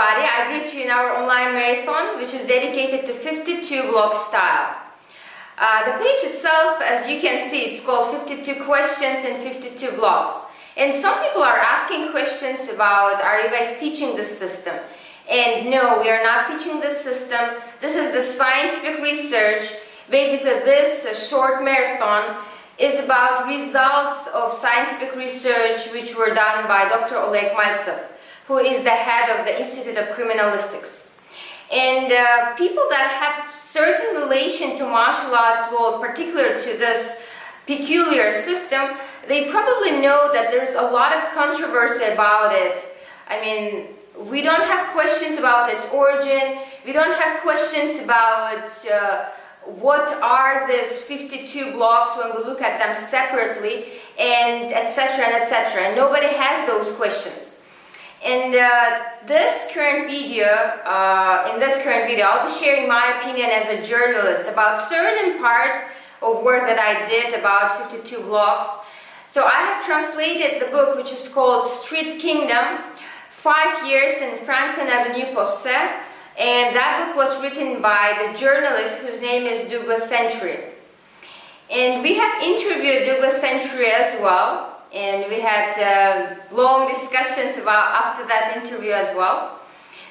everybody, I greet you in our online marathon, which is dedicated to 52 blog style. The page itself, as you can see, it's called 52 questions and 52 blogs. And some people are asking questions about, are you guys teaching this system? And no, we are not teaching this system. This is the scientific research. Basically, this short marathon is about results of scientific research which were done by Dr. Oleg Maltsev, who is the head of the Institute of Criminalistics. And people that have certain relation to martial arts world, particular to this peculiar system, they probably know that there's a lot of controversy about it. I mean, we don't have questions about its origin, we don't have questions about what are these 52 blocks when we look at them separately, and etc. and etc. And nobody has those questions. And in this current video, I'll be sharing my opinion as a journalist about certain part of work that I did about 52 blocks. So I have translated the book, which is called Street Kingdom, 5 Years in Franklin Avenue, Posse. And that book was written by the journalist whose name is Douglas Century. And we have interviewed Douglas Century as well, and we had long discussions about after that interview as well.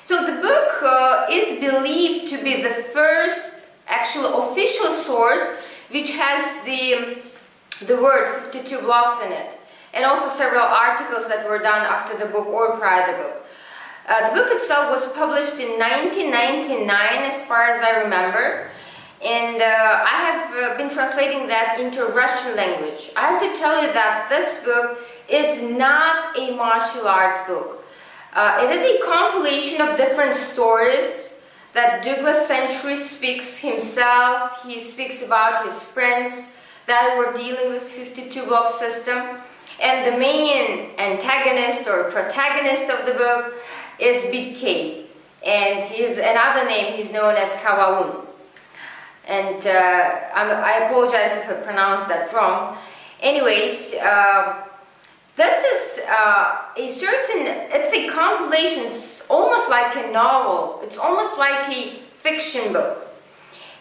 So the book is believed to be the first actual official source which has the word 52 blocks in it, and also several articles that were done after the book or prior to the book. The book itself was published in 1999, as far as I remember, and I have been translating that into Russian language. I have to tell you that this book is not a martial art book. It is a compilation of different stories that Douglas Century speaks himself. He speaks about his friends that were dealing with 52 block system, and the main antagonist or protagonist of the book is Big K, and his another name he's known as Kawaun. And I apologize if I pronounced that wrong. Anyways, this is it's a compilation. It's almost like a novel. It's almost like a fiction book.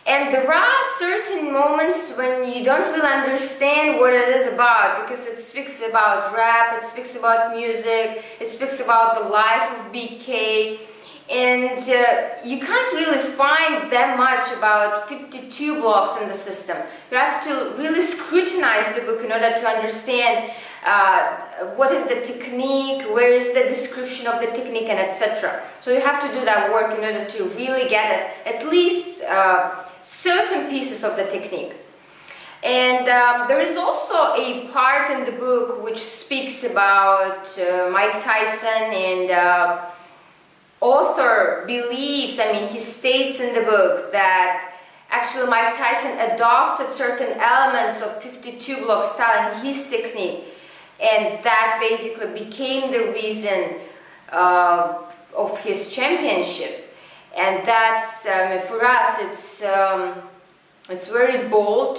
And there are certain moments when you don't really understand what it is about, because it speaks about rap, it speaks about music, it speaks about the life of BK, and you can't really find that much about 52 blocks in the system. You have to really scrutinize the book in order to understand what is the technique, where is the description of the technique, and etc. So you have to do that work in order to really get it, at least certain pieces of the technique. And there is also a part in the book which speaks about Mike Tyson, and author believes, I mean, he states in the book that actually Mike Tyson adopted certain elements of 52 block style in his technique, and that basically became the reason of his championship. And that's, for us, it's very bold.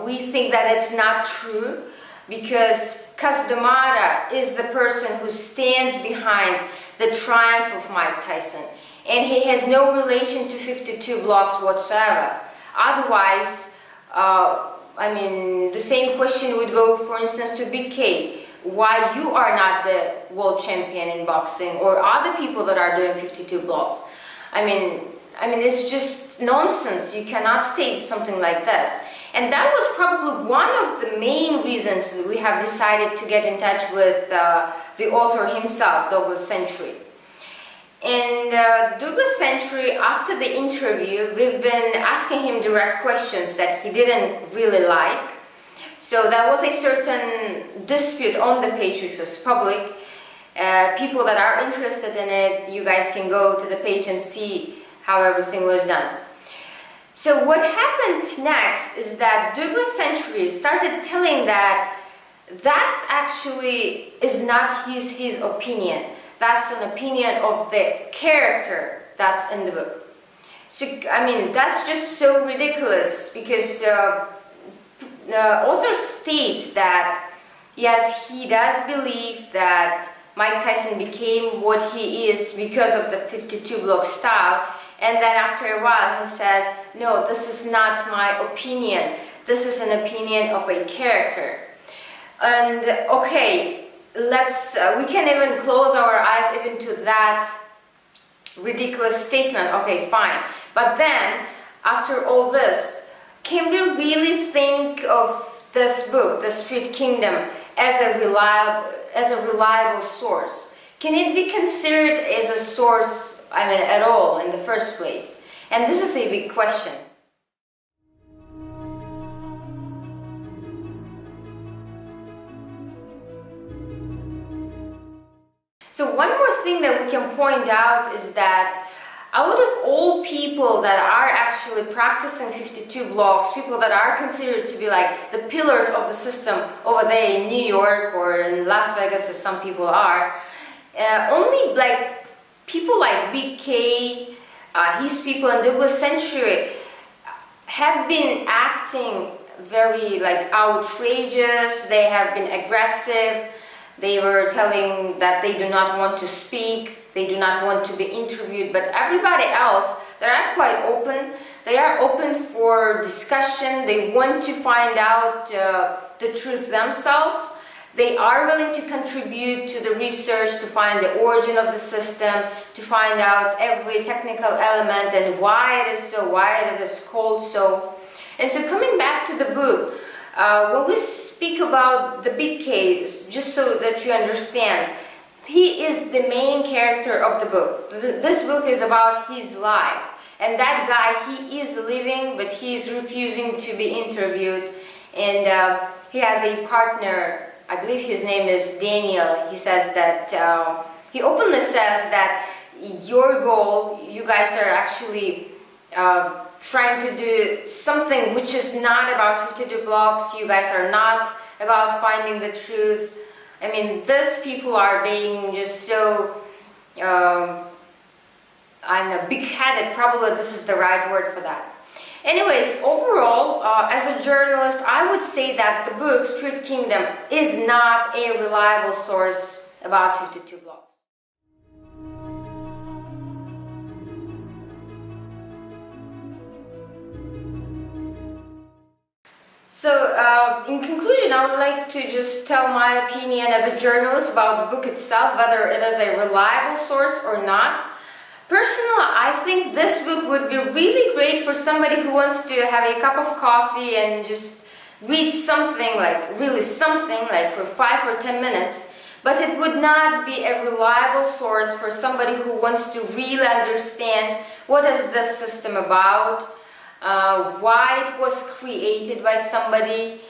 We think that it's not true, because Cus D'Amato is the person who stands behind the triumph of Mike Tyson, and he has no relation to 52 blocks whatsoever. Otherwise, I mean, the same question would go, for instance, to Big K. Why you are not the world champion in boxing, or other people that are doing 52 blocks? I mean, it's just nonsense. You cannot state something like this. And that was probably one of the main reasons we have decided to get in touch with the author himself, Douglas Century. And Douglas Century, after the interview, we've been asking him direct questions that he didn't really like. So there was a certain dispute on the page which was public. People that are interested in it, you guys can go to the page and see how everything was done. So what happened next is that Douglas Century started telling that that's actually is not his opinion. That's an opinion of the character that's in the book. So, I mean, that's just so ridiculous, because the author states that yes, he does believe that Mike Tyson became what he is because of the 52 block style. And then after a while he says, no, this is not my opinion. This is an opinion of a character. And okay, we can even close our eyes even to that ridiculous statement. Okay, fine. But then, after all this, can we really think of this book, The Street Kingdom, as a reliable source? Can it be considered as a source, at all in the first place? And this is a big question. So one more thing that we can point out is that out of all people that are actually practicing 52 blocks, people that are considered to be like the pillars of the system over there in New York or in Las Vegas, as some people are, only like people like Big K, his people, and Douglas Century have been acting very like outrageous. They have been aggressive. They were telling that they do not want to speak, they do not want to be interviewed, but everybody else, they are quite open. They are open for discussion. They want to find out the truth themselves. They are willing to contribute to the research, to find the origin of the system, to find out every technical element and why it is so, why it is called so. And so coming back to the book, when we speak about the Big K's, just so that you understand, he is the main character of the book. This book is about his life. And that guy, he is living, but he is refusing to be interviewed. And he has a partner, I believe his name is Daniel. He says that, he openly says that your goal, you guys are actually trying to do something which is not about 52 blocks. You guys are not about finding the truth. These people are being just so, I don't know, big-headed. Probably this is the right word for that. Anyways, overall, as a journalist, I would say that the book Street Kingdom is not a reliable source about 52 blocks. So, in conclusion, I would like to just tell my opinion as a journalist about the book itself, whether it is a reliable source or not. Personally, I think this book would be really great for somebody who wants to have a cup of coffee and just read something, like really something, like for 5 or 10 minutes. But it would not be a reliable source for somebody who wants to really understand what is this system about, why it was created by somebody,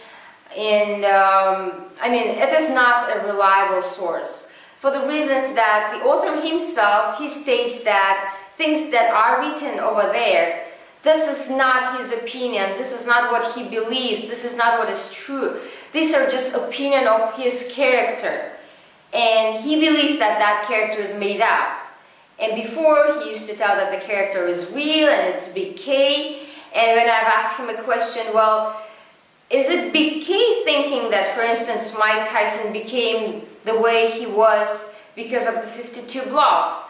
and it is not a reliable source. For the reasons that the author himself, he states that things that are written over there, this is not his opinion, this is not what he believes, this is not what is true. These are just opinion of his character. And he believes that that character is made up. And before, he used to tell that the character is real and it's Big K. And when I've asked him a question, well, is it Big K thinking that, for instance, Mike Tyson became the way he was because of the 52 blocks?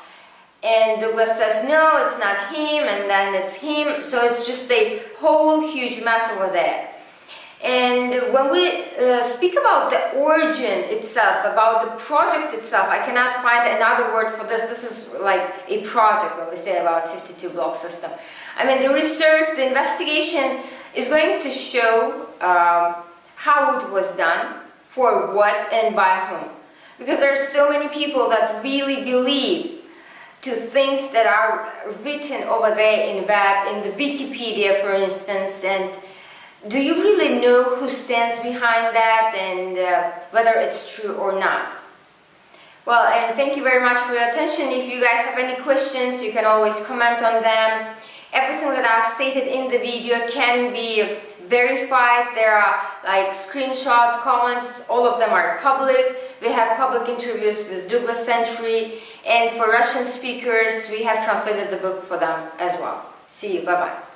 And Douglas says, no, it's not him, and then it's him. So it's just a whole huge mess over there. And when we speak about the origin itself, about the project itself, I cannot find another word for this. This is like a project when we say about 52 block system. The research, the investigation is going to show how it was done, for what, and by whom. Because there are so many people that really believe to things that are written over there in web, in the Wikipedia, for instance, and do you really know who stands behind that and whether it's true or not? Well, and thank you very much for your attention. If you guys have any questions, you can always comment on them. Everything that I've stated in the video can be verified. There are like screenshots, comments, all of them are public. We have public interviews with Douglas Century, and for Russian speakers, we have translated the book for them as well. See you, bye-bye.